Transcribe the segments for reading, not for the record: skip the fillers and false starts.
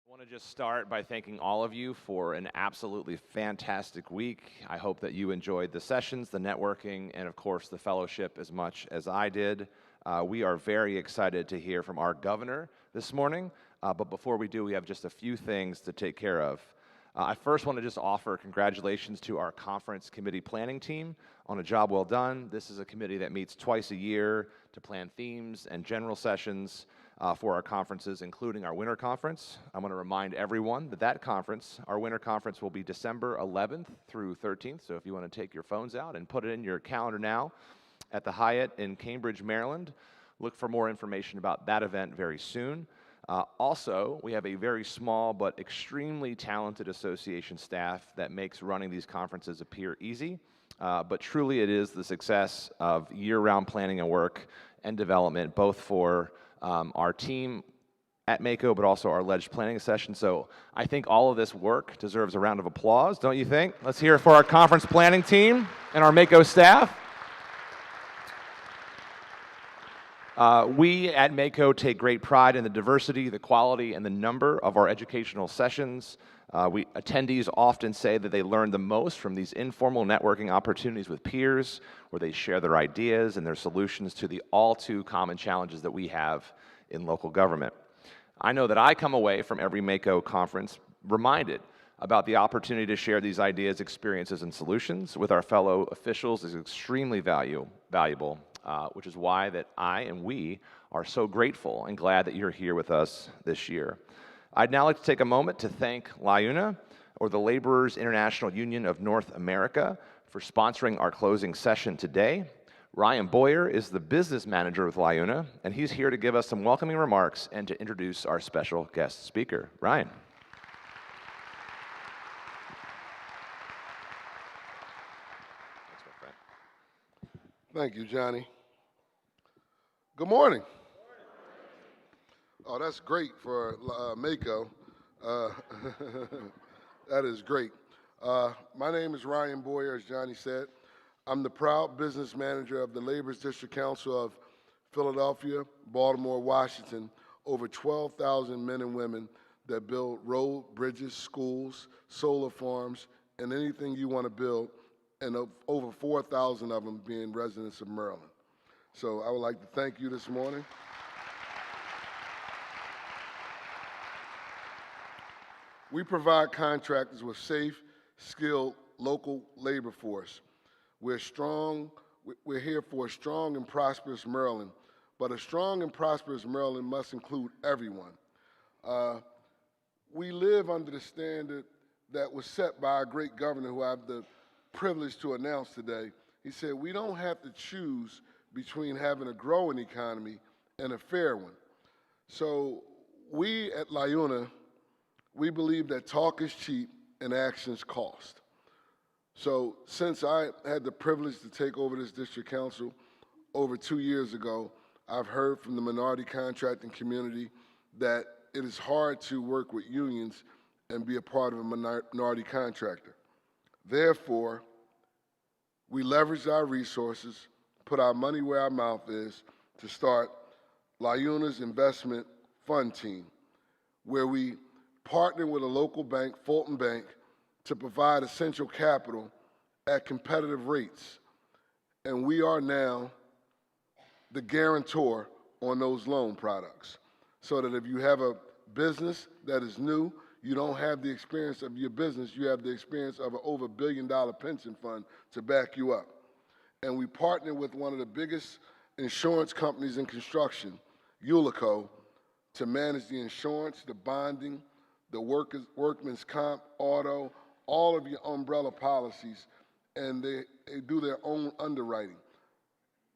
I want to just start by thanking all of you for an absolutely fantastic week. I hope that you enjoyed the sessions, the networking, and of course the fellowship as much as I did. We are very excited to hear from our governor this morning, but before we do, we have just a few things to take care of. I first want to just offer congratulations to our conference committee planning team on a job well done. This is a committee that meets twice a year to plan themes and general sessions for our conferences, including our winter conference. I want to remind everyone that conference, our winter conference, will be December 11th through 13th. So if you want to take your phones out and put it in your calendar now at the Hyatt in Cambridge, Maryland, look for more information about that event very soon. Also, we have a very small but extremely talented association staff that makes running these conferences appear easy. But truly it is the success of year-round planning and work and development, both for our team at Mako, but also our alleged planning session. So I think all of this work deserves a round of applause, don't you think? Let's hear it for our conference planning team and our Mako staff. We at Mako take great pride in the diversity, the quality, and the number of our educational sessions. Attendees often say that they learn the most from these informal networking opportunities with peers, where they share their ideas and their solutions to the all too common challenges that we have in local government. I know that I come away from every Mako conference reminded about the opportunity to share these ideas, experiences, and solutions with our fellow officials is extremely valuable, which is why that I and we are so grateful and glad that you're here with us this year. I'd now like to take a moment to thank LIUNA, or the Laborers International Union of North America, for sponsoring our closing session today. Ryan Boyer is the business manager with LIUNA, and he's here to give us some welcoming remarks and to introduce our special guest speaker. Ryan. Thank you, Johnny. Good morning. Oh, that's great for Mako. That is great. My name is Ryan Boyer, as Johnny said. I'm the proud business manager of the Laborers District Council of Philadelphia, Baltimore, Washington, over 12,000 men and women that build road, bridges, schools, solar farms, and anything you want to build, and over 4,000 of them being residents of Maryland. So I would like to thank you this morning. We provide contractors with safe, skilled, local labor force. We're here for a strong and prosperous Maryland, but a strong and prosperous Maryland must include everyone. We live under the standard that was set by our great governor, who I have the privilege to announce today. He said, we don't have to choose between having a growing economy and a fair one. So we at LIUNA, we believe that talk is cheap and actions cost. So since I had the privilege to take over this district council over 2 years ago, I've heard from the minority contracting community that it is hard to work with unions and be a part of a minority contractor. Therefore, we leveraged our resources, put our money where our mouth is, to start LIUNA's investment fund team, where we partner with a local bank, Fulton Bank, to provide essential capital at competitive rates. And we are now the guarantor on those loan products, so that if you have a business that is new, you don't have the experience of your business, you have the experience of an over $1 billion pension fund to back you up. And we partner with one of the biggest insurance companies in construction, Ulico, to manage the insurance, the bonding, the workman's comp, auto, all of your umbrella policies, and they do their own underwriting,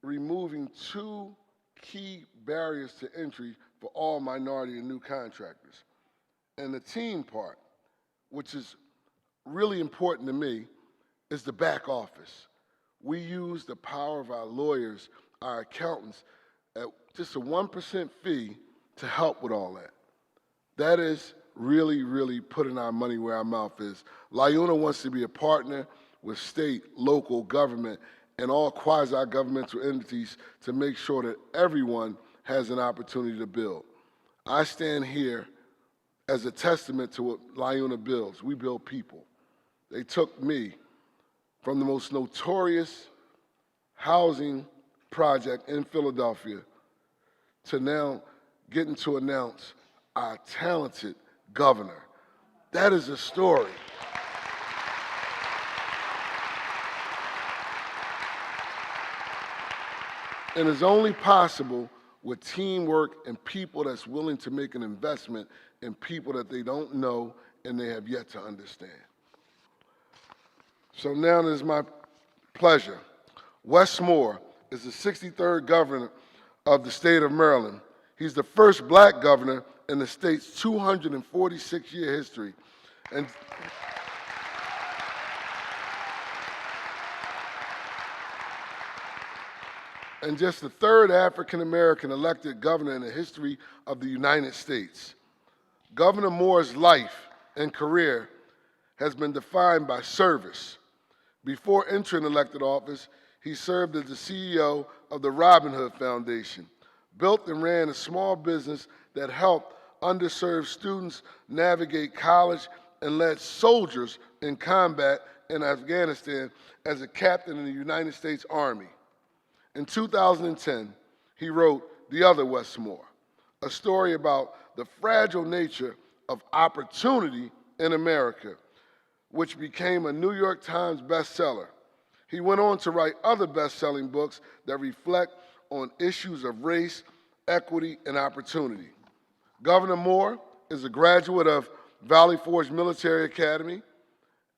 removing 2 key barriers to entry for all minority and new contractors. And the team part, which is really important to me, is the back office. We use the power of our lawyers, our accountants, at just a 1% fee to help with all that. That is really, really putting our money where our mouth is. LIUNA wants to be a partner with state, local government, and all quasi-governmental entities to make sure that everyone has an opportunity to build. I stand here as a testament to what LiUNA builds. We build people. They took me from the most notorious housing project in Philadelphia to now getting to announce our talented governor. That is a story. And it's only possible with teamwork and people that's willing to make an investment in people that they don't know and they have yet to understand. So now it is my pleasure. Wes Moore is the 63rd governor of the state of Maryland. He's the first black governor in the state's 246-year history. And just the third African-American elected governor in the history of the United States. Governor Moore's life and career has been defined by service. Before entering elected office, he served as the CEO of the Robin Hood Foundation, built and ran a small business that helped underserved students navigate college, and led soldiers in combat in Afghanistan as a captain in the United States Army. In 2010, he wrote The Other Wes Moore, a story about the fragile nature of opportunity in America, which became a New York Times bestseller. He went on to write other best-selling books that reflect on issues of race, equity, and opportunity. Governor Moore is a graduate of Valley Forge Military Academy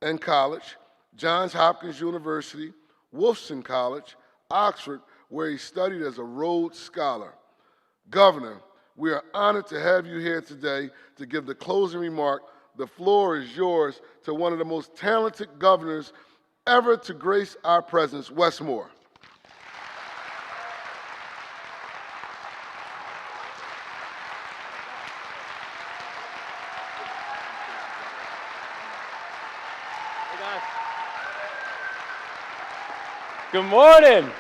and College, Johns Hopkins University, Wolfson College, Oxford, where he studied as a Rhodes Scholar. Governor, we are honored to have you here today to give the closing remark. The floor is yours to one of the most talented governors ever to grace our presence, Wes Moore. Good morning.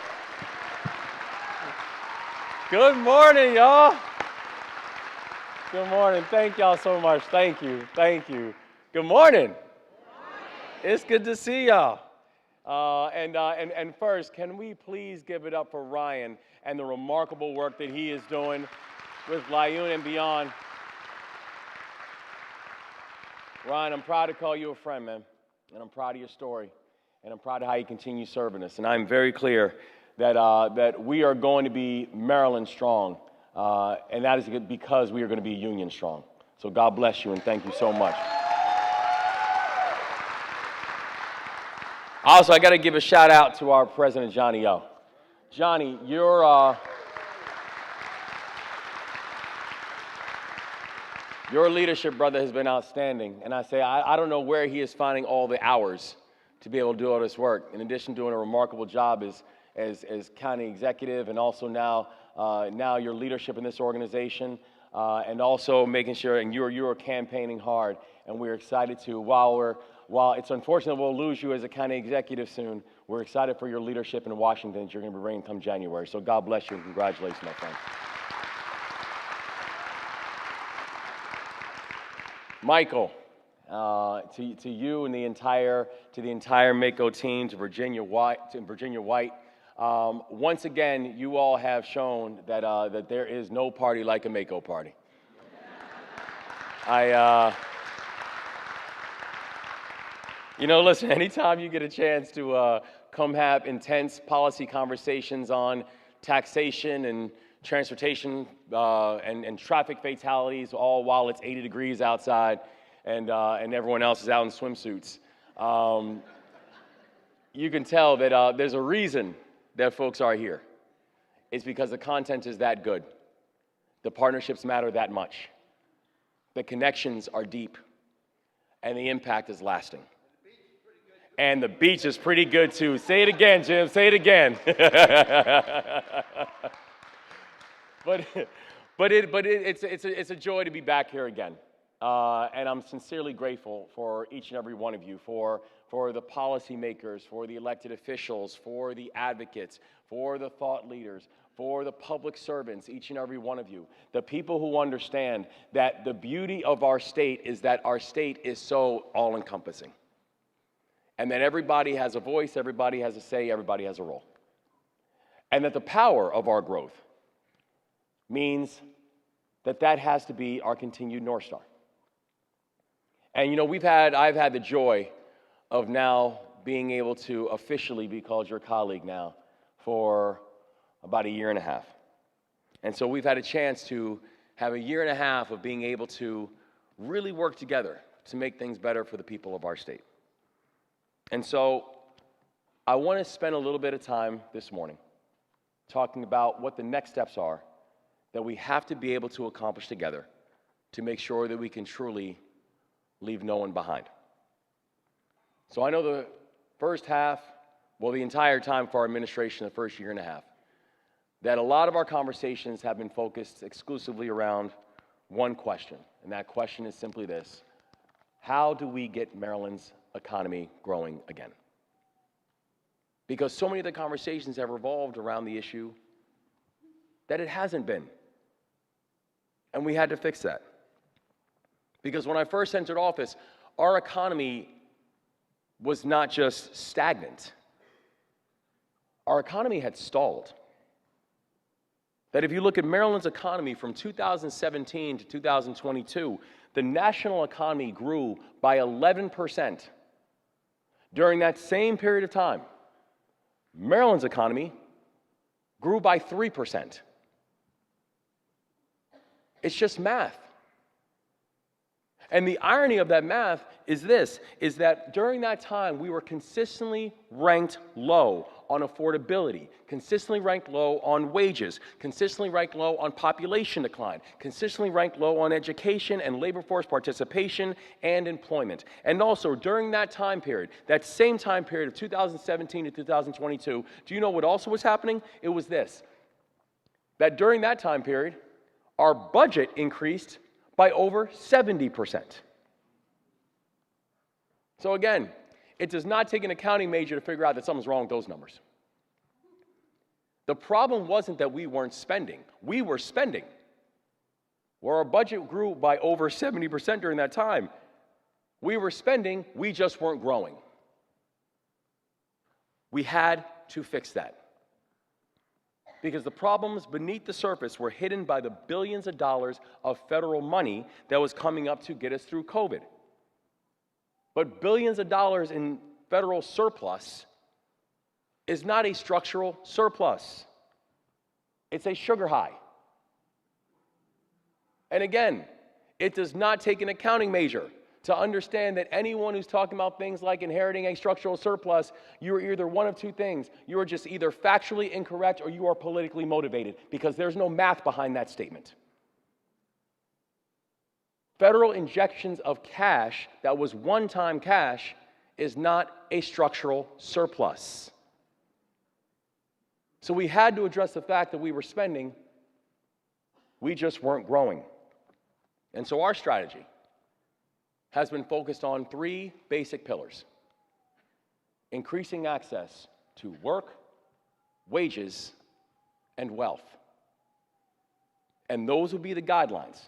Good morning, y'all. Good morning. Thank y'all so much. Thank you. Thank you. Good morning. It's good to see y'all. And first, can we please give it up for Ryan and the remarkable work that he is doing with LiUNA and beyond. Ryan, I'm proud to call you a friend, man, and I'm proud of your story, and I'm proud of how you continue serving us. And I'm very clear that we are going to be Maryland strong, and that is because we are going to be Union strong. So God bless you, and thank you so much. Also, I got to give a shout out to our president, Johnny O. Johnny, your leadership, brother, has been outstanding. And I don't know where he is finding all the hours to be able to do all this work. In addition to doing a remarkable job as county executive, and also now your leadership in this organization, and also making sure, and you are campaigning hard, and we're excited to, while it's unfortunate we'll lose you as a county executive soon, we're excited for your leadership in Washington that you're going to be bringing come January. So God bless you and congratulations, my friend. Michael, to you and the entire Mako team, to Virginia White, once again, you all have shown that there is no party like a Mako party. Listen, anytime you get a chance to come have intense policy conversations on taxation and transportation and traffic fatalities, all while it's 80 degrees outside and everyone else is out in swimsuits, you can tell that there's a reason that folks are here. It's because the content is that good. The partnerships matter that much. The connections are deep. And the impact is lasting. And the beach is pretty good too. Say it again, Jim. Say it again. But it's a joy to be back here again. And I'm sincerely grateful for each and every one of you, for the policymakers, for the elected officials, for the advocates, for the thought leaders, for the public servants, each and every one of you, the people who understand that the beauty of our state is that our state is so all-encompassing, and that everybody has a voice, everybody has a say, everybody has a role, and that the power of our growth means that that has to be our continued North Star. And you know, I've had the joy of now being able to officially be called your colleague now for about a year and a half. And so we've had a chance to have a year and a half of being able to really work together to make things better for the people of our state. And so I want to spend a little bit of time this morning talking about what the next steps are that we have to be able to accomplish together to make sure that we can truly leave no one behind. So I know the first half, well, the entire time for our administration, the first year and a half, that a lot of our conversations have been focused exclusively around one question, and that question is simply this: how do we get Maryland's economy growing again? Because so many of the conversations have revolved around the issue that it hasn't been, and we had to fix that. Because when I first entered office, our economy was not just stagnant. Our economy had stalled. That if you look at Maryland's economy from 2017 to 2022, the national economy grew by 11%. During that same period of time, Maryland's economy grew by 3%. It's just math. And the irony of that math is this, is that during that time, we were consistently ranked low on affordability, consistently ranked low on wages, consistently ranked low on population decline, consistently ranked low on education and labor force participation and employment. And also during that time period, that same time period of 2017 to 2022, do you know what also was happening? It was this, that during that time period, our budget increased by over 70%. So again, it does not take an accounting major to figure out that something's wrong with those numbers. The problem wasn't that we weren't spending. We were spending. Where our budget grew by over 70% during that time, we were spending, we just weren't growing. We had to fix that. Because the problems beneath the surface were hidden by the billions of dollars of federal money that was coming up to get us through COVID. But billions of dollars in federal surplus is not a structural surplus. It's a sugar high. And again, it does not take an accounting major to understand that anyone who's talking about things like inheriting a structural surplus, you are either one of two things. You are just either factually incorrect or you are politically motivated, because there's no math behind that statement. Federal injections of cash that was one-time cash is not a structural surplus. So we had to address the fact that we were spending, we just weren't growing. And so our strategy has been focused on three basic pillars: increasing access to work, wages, and wealth. And those would be the guidelines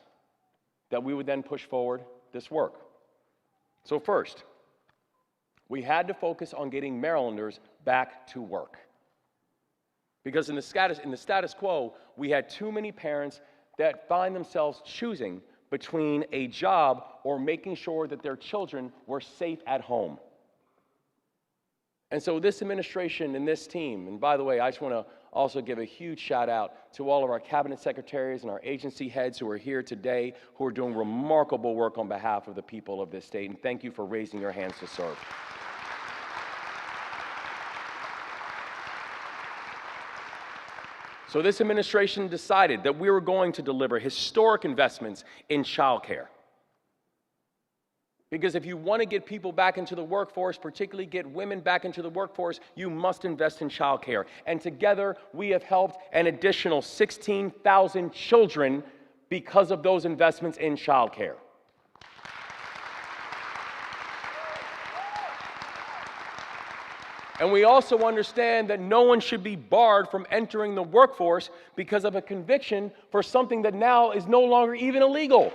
that we would then push forward this work. So first, we had to focus on getting Marylanders back to work. Because in the status quo, we had too many parents that find themselves choosing between a job or making sure that their children were safe at home. And so this administration and this team, and by the way, I just want to also give a huge shout out to all of our cabinet secretaries and our agency heads who are here today, who are doing remarkable work on behalf of the people of this state, and thank you for raising your hands to serve. So this administration decided that we were going to deliver historic investments in childcare. Because if you want to get people back into the workforce, particularly get women back into the workforce, you must invest in childcare. And together, we have helped an additional 16,000 children because of those investments in childcare. And we also understand that no one should be barred from entering the workforce because of a conviction for something that now is no longer even illegal.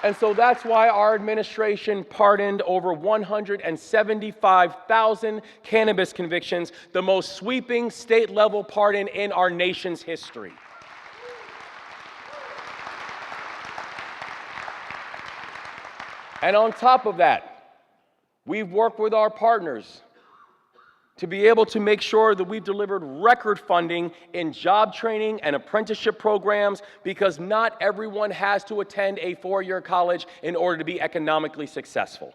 And so that's why our administration pardoned over 175,000 cannabis convictions, the most sweeping state-level pardon in our nation's history. And on top of that, we've worked with our partners to be able to make sure that we've delivered record funding in job training and apprenticeship programs, because not everyone has to attend a four-year college in order to be economically successful.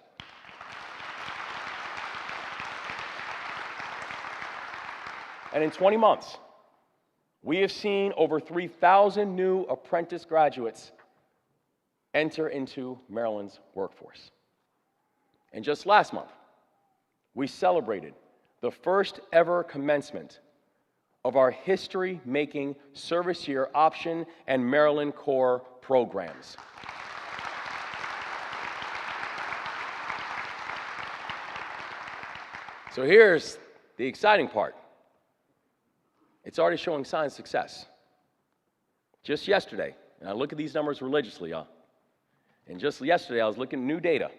And in 20 months, we have seen over 3,000 new apprentice graduates enter into Maryland's workforce. And just last month, we celebrated the first ever commencement of our history-making service year option and Maryland Core programs. So here's the exciting part. It's already showing signs of success. Just yesterday, and I look at these numbers religiously, y'all, and just yesterday I was looking at new data.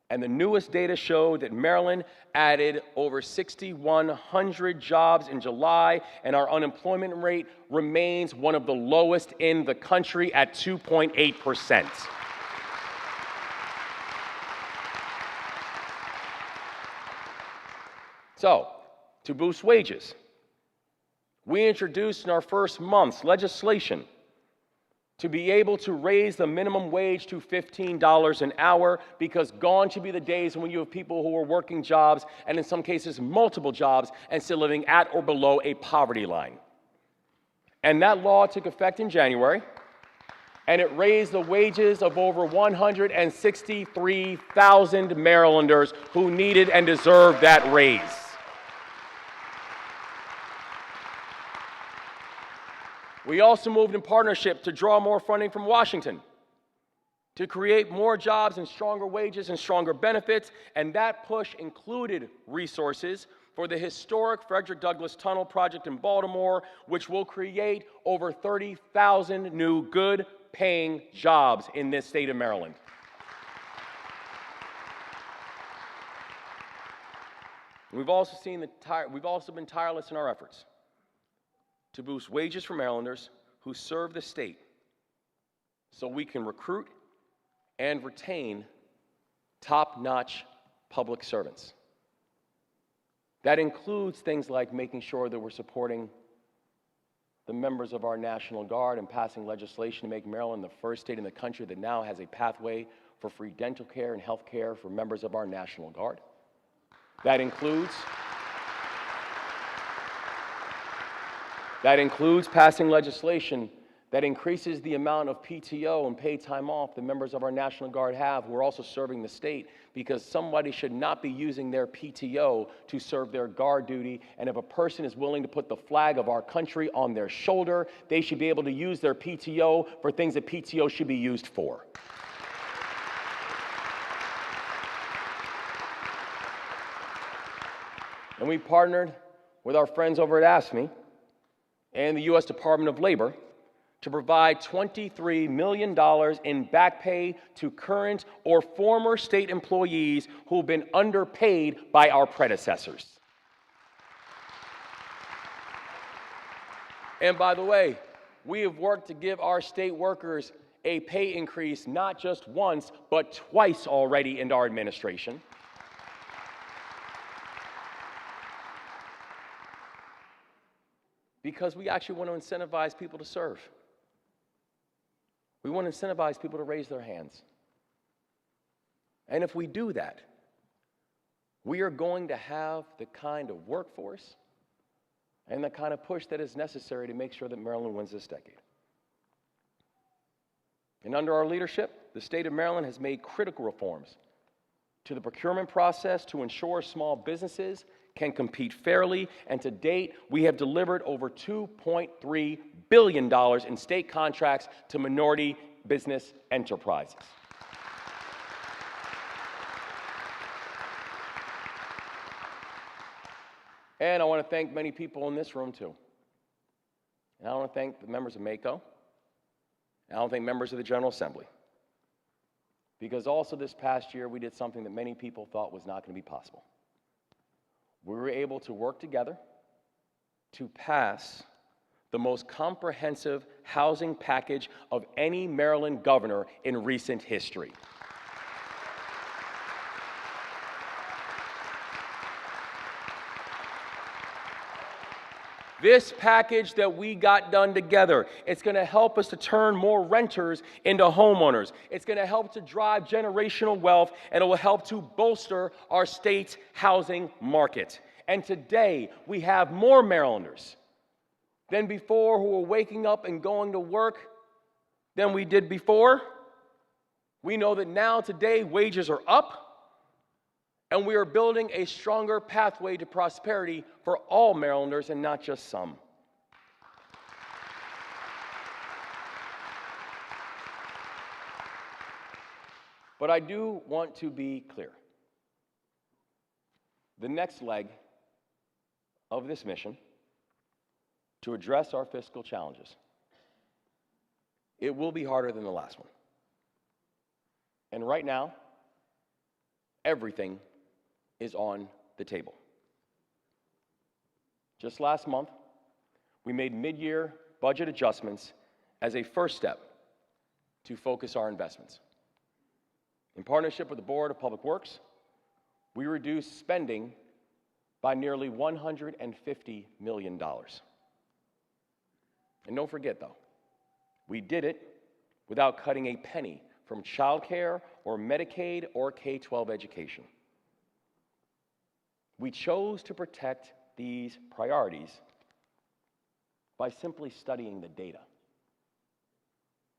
And the newest data showed that Maryland added over 6,100 jobs in July, and our unemployment rate remains one of the lowest in the country at 2.8%. So, to boost wages, we introduced in our first months legislation to be able to raise the minimum wage to $15 an hour, because gone should be the days when you have people who are working jobs, and in some cases multiple jobs, and still living at or below a poverty line. And that law took effect in January, and it raised the wages of over 163,000 Marylanders who needed and deserved that raise. We also moved in partnership to draw more funding from Washington to create more jobs and stronger wages and stronger benefits, and that push included resources for the historic Frederick Douglass Tunnel project in Baltimore, which will create over 30,000 new good-paying jobs in this state of Maryland. We've also been tireless in our efforts to boost wages for Marylanders who serve the state, so we can recruit and retain top-notch public servants. That includes things like making sure that we're supporting the members of our National Guard and passing legislation to make Maryland the first state in the country that now has a pathway for free dental care and health care for members of our National Guard. That includes passing legislation that increases the amount of PTO and paid time off the members of our National Guard have who are also serving the state, because somebody should not be using their PTO to serve their guard duty. And if a person is willing to put the flag of our country on their shoulder, they should be able to use their PTO for things that PTO should be used for. And we partnered with our friends over at AFSCME and the U.S. Department of Labor to provide $23 million in back pay to current or former state employees who have been underpaid by our predecessors. And by the way, we have worked to give our state workers a pay increase not just once, but twice already in our administration. Because we actually want to incentivize people to serve. We want to incentivize people to raise their hands. And if we do that, we are going to have the kind of workforce and the kind of push that is necessary to make sure that Maryland wins this decade. And under our leadership, the state of Maryland has made critical reforms to the procurement process to ensure small businesses can compete fairly, and to date, we have delivered over $2.3 billion in state contracts to minority business enterprises. And I want to thank many people in this room, too. And I want to thank the members of MACO. And I want to thank members of the General Assembly. Because also this past year, we did something that many people thought was not going to be possible. We were able to work together to pass the most comprehensive housing package of any Maryland governor in recent history. This package that we got done together, it's going to help us to turn more renters into homeowners. It's going to help to drive generational wealth, and it will help to bolster our state's housing market. And today, we have more Marylanders than before who are waking up and going to work than we did before. We know that now, today, wages are up, and we are building a stronger pathway to prosperity for all Marylanders and not just some. But I do want to be clear. The next leg of this mission to address our fiscal challenges, it will be harder than the last one. And right now, everything is on the table. Just last month, we made mid-year budget adjustments as a first step to focus our investments. In partnership with the Board of Public Works, we reduced spending by nearly $150 million. And don't forget, though, we did it without cutting a penny from childcare or Medicaid or K-12 education. We chose to protect these priorities by simply studying the data.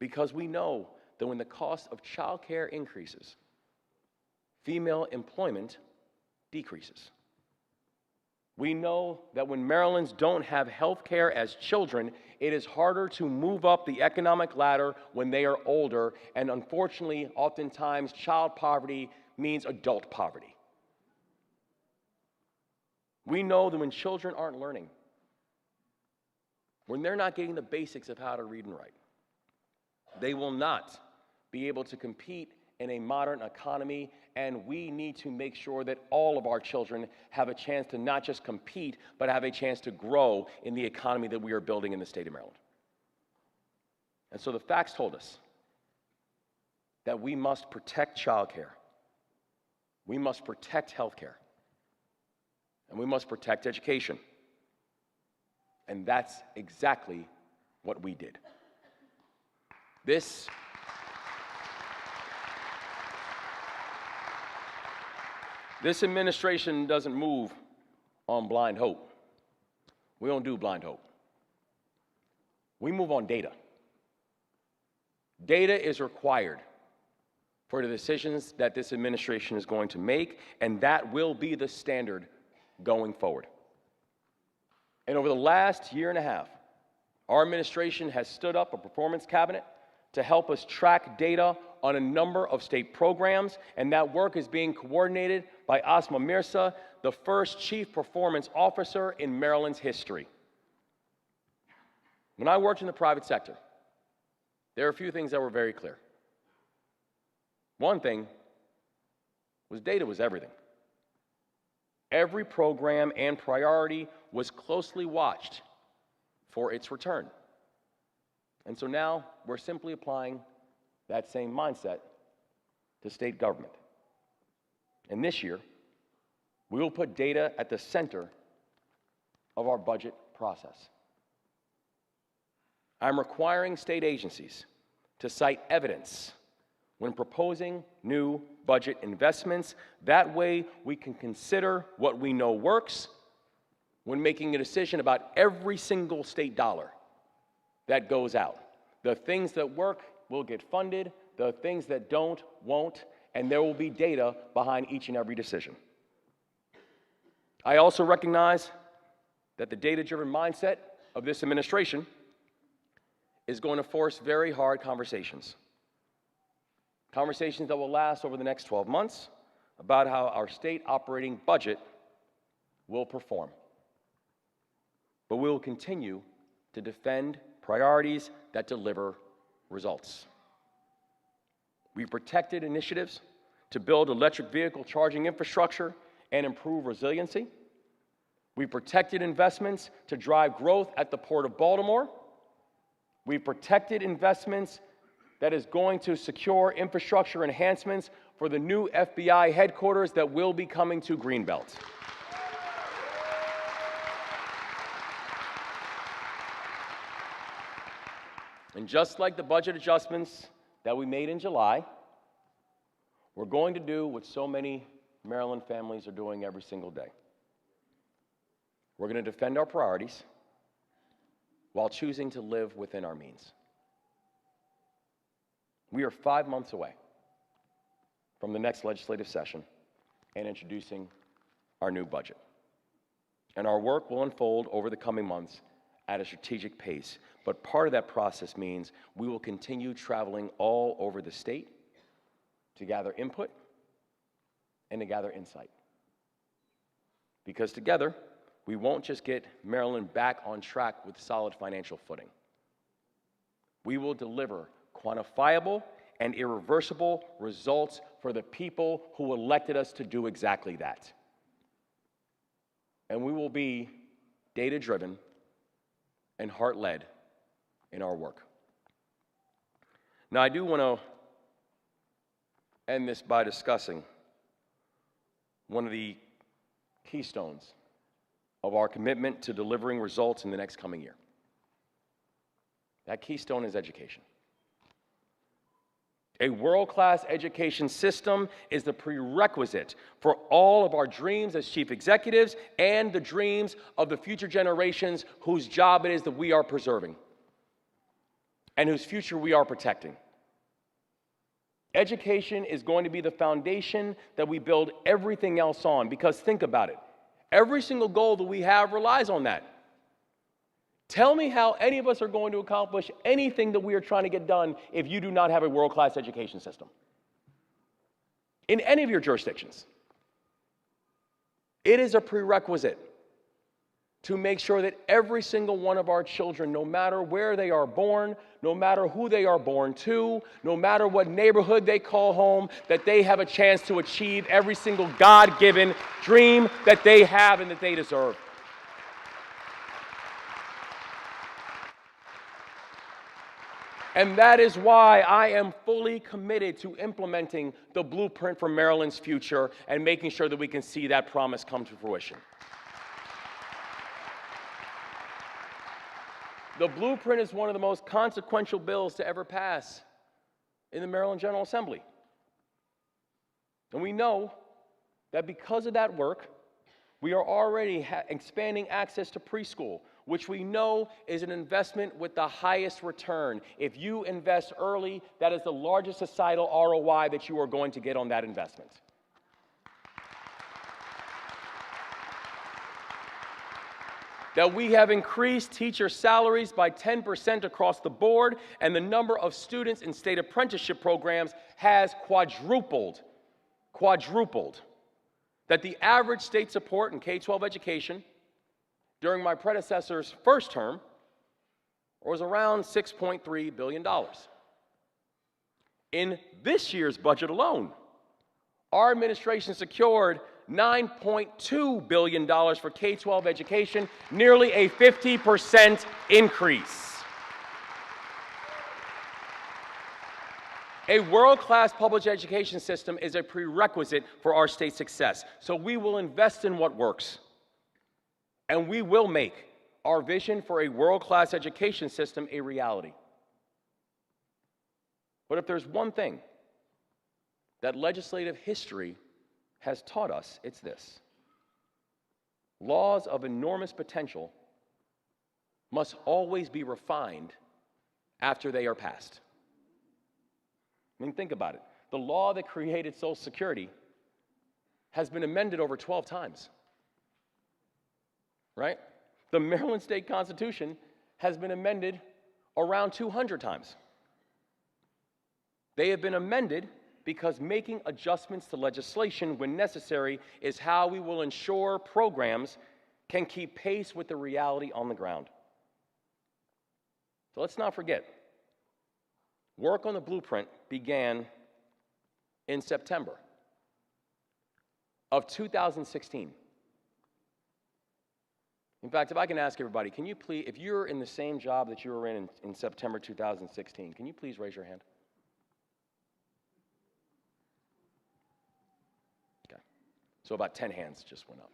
Because we know that when the cost of childcare increases, female employment decreases. We know that when Marylanders don't have health care as children, it is harder to move up the economic ladder when they are older, and unfortunately, oftentimes, child poverty means adult poverty. We know that when children aren't learning, when they're not getting the basics of how to read and write, they will not be able to compete in a modern economy, and we need to make sure that all of our children have a chance to not just compete, but have a chance to grow in the economy that we are building in the state of Maryland. And so the facts told us that we must protect childcare, we must protect health care, and we must protect education. And that's exactly what we did. This administration doesn't move on blind hope. We don't do blind hope. We move on data. Data is required for the decisions that this administration is going to make, and that will be the standard going forward. And over the last year and a half, our administration has stood up a performance cabinet to help us track data on a number of state programs, and that work is being coordinated by Asma Mirza, the first chief performance officer in Maryland's history. When I worked in the private sector, there are a few things that were very clear. One thing was data was everything. Every program and priority was closely watched for its return. And so now we're simply applying that same mindset to state government. And this year, we will put data at the center of our budget process. I'm requiring state agencies to cite evidence when proposing new budget investments. That way, we can consider what we know works when making a decision about every single state dollar that goes out. The things that work will get funded, the things that don't, won't, and there will be data behind each and every decision. I also recognize that the data-driven mindset of this administration is going to force very hard conversations. Conversations that will last over the next 12 months about how our state operating budget will perform. but we will continue to defend priorities that deliver results. We've protected initiatives to build electric vehicle charging infrastructure and improve resiliency. We've protected investments to drive growth at the Port of Baltimore. We've protected investments that is going to secure infrastructure enhancements for the new FBI headquarters that will be coming to Greenbelt. And just like the budget adjustments that we made in July, we're going to do what so many Maryland families are doing every single day. We're going to defend our priorities while choosing to live within our means. We are 5 months away from the next legislative session and introducing our new budget. And our work will unfold over the coming months at a strategic pace. But part of that process means we will continue traveling all over the state to gather input and to gather insight. Because together, we won't just get Maryland back on track with solid financial footing. We will deliver quantifiable and irreversible results for the people who elected us to do exactly that. And we will be data-driven and heart-led in our work. Now, I do want to end this by discussing one of the keystones of our commitment to delivering results in the next coming year. That keystone is education. A world-class education system is the prerequisite for all of our dreams as chief executives and the dreams of the future generations whose job it is that we are preserving and whose future we are protecting. Education is going to be the foundation that we build everything else on, because think about it. Every single goal that we have relies on that. Tell me how any of us are going to accomplish anything that we are trying to get done if you do not have a world-class education system in any of your jurisdictions. It is a prerequisite to make sure that every single one of our children, no matter where they are born, no matter who they are born to, no matter what neighborhood they call home, that they have a chance to achieve every single God-given dream that they have and that they deserve. And that is why I am fully committed to implementing the blueprint for Maryland's future and making sure that we can see that promise come to fruition. The blueprint is one of the most consequential bills to ever pass in the Maryland General Assembly. And we know that because of that work, we are already expanding access to preschool, which we know is an investment with the highest return. If you invest early, that is the largest societal ROI that you are going to get on that investment. That we have increased teacher salaries by 10% across the board, and the number of students in state apprenticeship programs has quadrupled. That the average state support in K-12 education during my predecessor's first term was around $6.3 billion. In this year's budget alone, our administration secured $9.2 billion for K-12 education, nearly a 50% increase. A world-class public education system is a prerequisite for our state's success. So we will invest in what works. And we will make our vision for a world-class education system a reality. But if there's one thing that legislative history has taught us, it's this: laws of enormous potential must always be refined after they are passed. I mean, think about it. The law that created Social Security has been amended over 12 times, right? The Maryland State Constitution has been amended around 200 times. They have been amended because making adjustments to legislation when necessary is how we will ensure programs can keep pace with the reality on the ground. So let's not forget, work on the blueprint began in September of 2016. In fact, if I can ask everybody, can you please, if you're in the same job that you were in September 2016, can you please raise your hand? Okay. So about 10 hands just went up.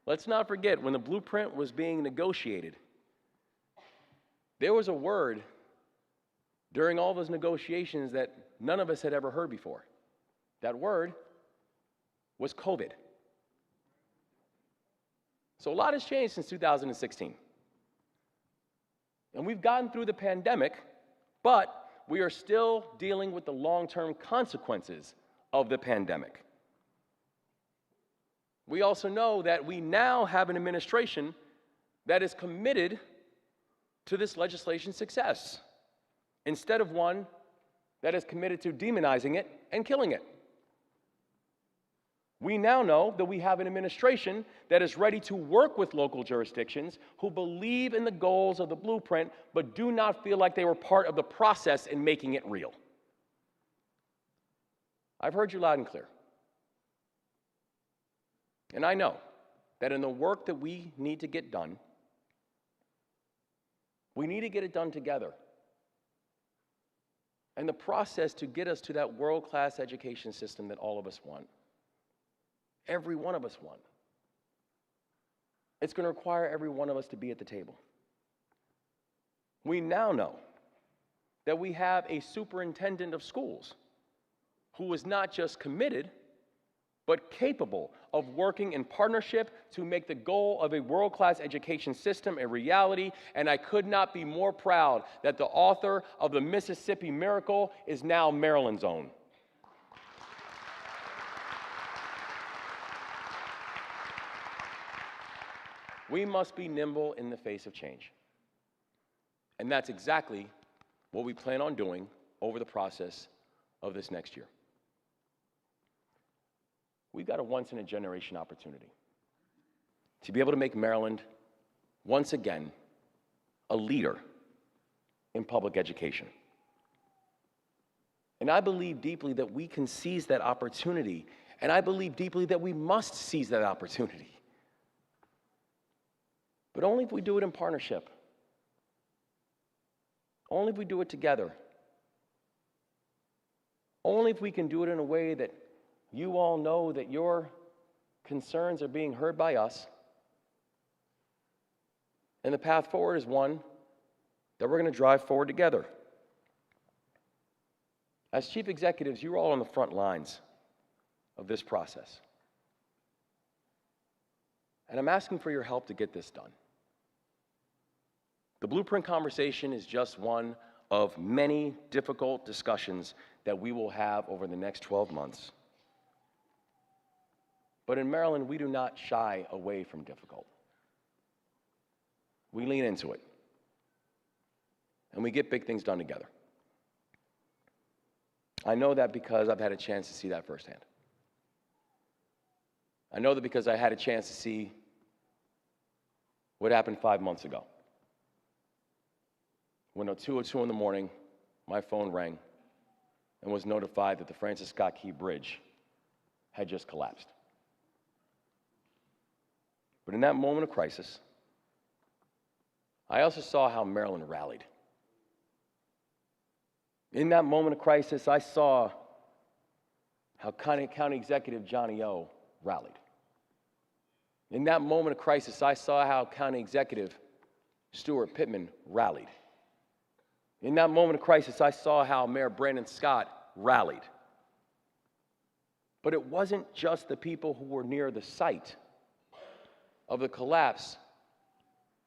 Let's not forget, when the blueprint was being negotiated, there was a word during all those negotiations that none of us had ever heard before. That word was COVID. So a lot has changed since 2016. And we've gotten through the pandemic, but we are still dealing with the long-term consequences of the pandemic. We also know that we now have an administration that is committed to this legislation's success, instead of one that is committed to demonizing it and killing it. We now know that we have an administration that is ready to work with local jurisdictions who believe in the goals of the blueprint but do not feel like they were part of the process in making it real. I've heard you loud and clear. And I know that in the work that we need to get done, we need to get it done together. And the process to get us to that world-class education system that all of us want, every one of us want, it's going to require every one of us to be at the table. We now know that we have a superintendent of schools who is not just committed, but capable of working in partnership to make the goal of a world-class education system a reality. And I could not be more proud that the author of the Mississippi Miracle is now Maryland's own. We must be nimble in the face of change. And that's exactly what we plan on doing over the process of this next year. We've got a once-in-a-generation opportunity to be able to make Maryland, once again, a leader in public education. And I believe deeply that we can seize that opportunity, and I believe deeply that we must seize that opportunity. But only if we do it in partnership. Only if we do it together. Only if we can do it in a way that you all know that your concerns are being heard by us. And the path forward is one that we're going to drive forward together. As chief executives, you're all on the front lines of this process. And I'm asking for your help to get this done. The blueprint conversation is just one of many difficult discussions that we will have over the next 12 months. But in Maryland, we do not shy away from difficult. We lean into it. And we get big things done together. I know that because I've had a chance to see that firsthand. I know that because I had a chance to see what happened 5 months ago. When at 2:02 in the morning, my phone rang and was notified that the Francis Scott Key Bridge had just collapsed. But in that moment of crisis, I also saw how Maryland rallied. In that moment of crisis, I saw how County Executive Johnny O rallied. In that moment of crisis, I saw how County Executive Stuart Pittman rallied. In that moment of crisis, I saw how Mayor Brandon Scott rallied. But it wasn't just the people who were near the site of the collapse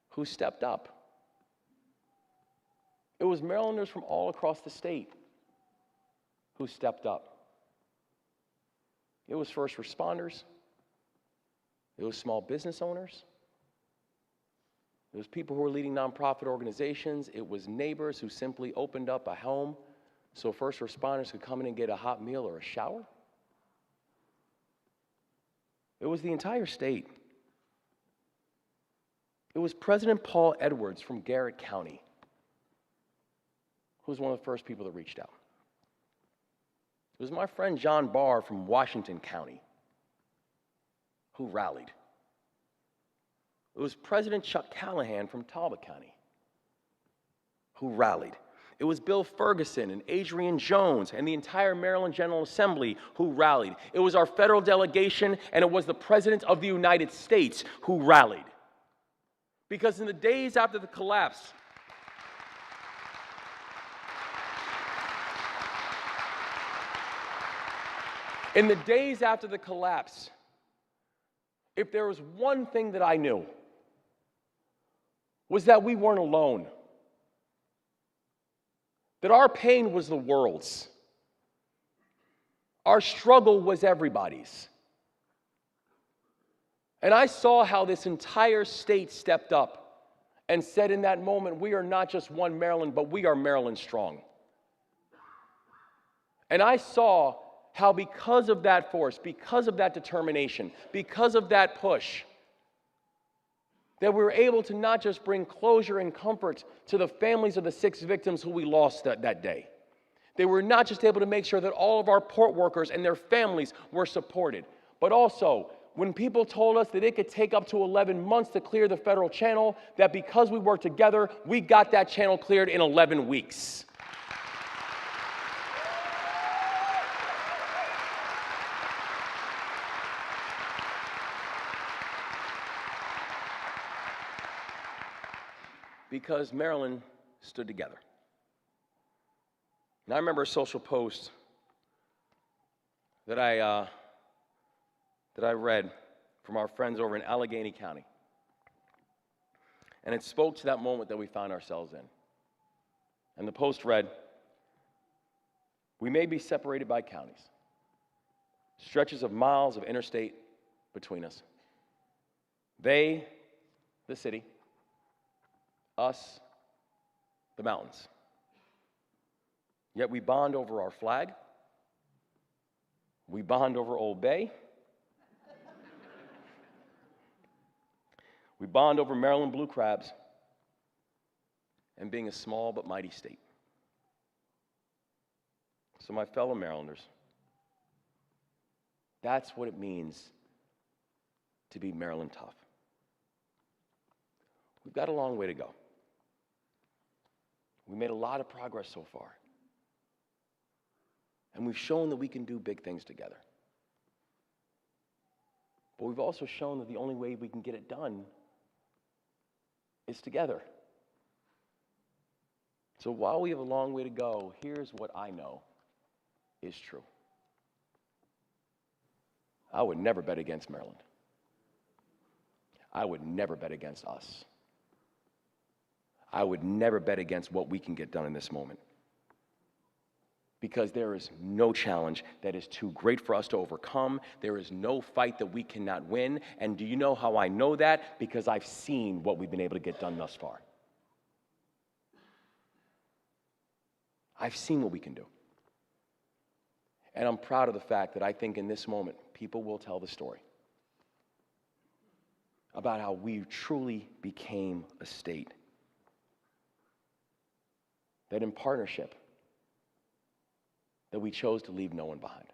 who stepped up. It was Marylanders from all across the state who stepped up. It was first responders. It was small business owners. It was people who were leading nonprofit organizations. It was neighbors who simply opened up a home so first responders could come in and get a hot meal or a shower. It was the entire state. It was President Paul Edwards from Garrett County who was one of the first people that reached out. It was my friend John Barr from Washington County who rallied. It was President Chuck Callahan from Talbot County who rallied. It was Bill Ferguson and Adrian Jones and the entire Maryland General Assembly who rallied. It was our federal delegation, and it was the President of the United States who rallied. Because in the days after the collapse, if there was one thing that I knew, was that we weren't alone. That our pain was the world's. Our struggle was everybody's. And I saw how this entire state stepped up and said in that moment, we are not just one Maryland, but we are Maryland strong. And I saw how because of that force, because of that determination, because of that push, that we were able to not just bring closure and comfort to the families of the 6 victims who we lost that day. They were not just able to make sure that all of our port workers and their families were supported, but also when people told us that it could take up to 11 months to clear the federal channel, that because we worked together, we got that channel cleared in 11 weeks. Because Maryland stood together. And I remember a social post that I read from our friends over in Allegheny County. And it spoke to that moment that we found ourselves in. And the post read, "We may be separated by counties, stretches of miles of interstate between us. They, the city, us, the mountains. Yet we bond over our flag. We bond over Old Bay. We bond over Maryland blue crabs and being a small but mighty state." So my fellow Marylanders, that's what it means to be Maryland tough. We've got a long way to go. We made a lot of progress so far. And we've shown that we can do big things together. But we've also shown that the only way we can get it done is together. So while we have a long way to go, here's what I know is true. I would never bet against Maryland. I would never bet against us. I would never bet against what we can get done in this moment. Because there is no challenge that is too great for us to overcome. There is no fight that we cannot win. And do you know how I know that? Because I've seen what we've been able to get done thus far. I've seen what we can do. And I'm proud of the fact that I think in this moment, people will tell the story about how we truly became a state that in partnership, that we chose to leave no one behind.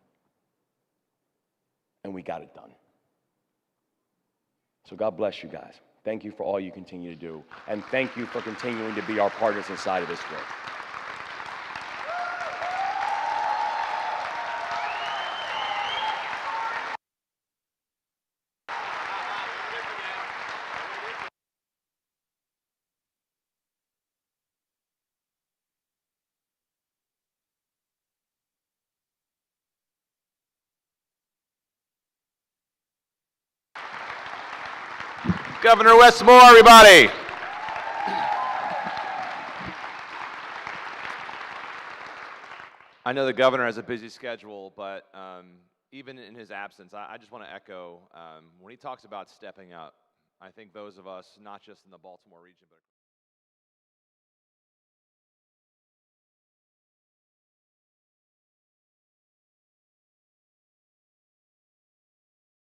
And we got it done. So God bless you guys. Thank you for all you continue to do. And thank you for continuing to be our partners inside of this work. Governor Wes Moore, everybody. I know the governor has a busy schedule, but even in his absence, I just want to echo when he talks about stepping up. I think those of us, not just in the Baltimore region, but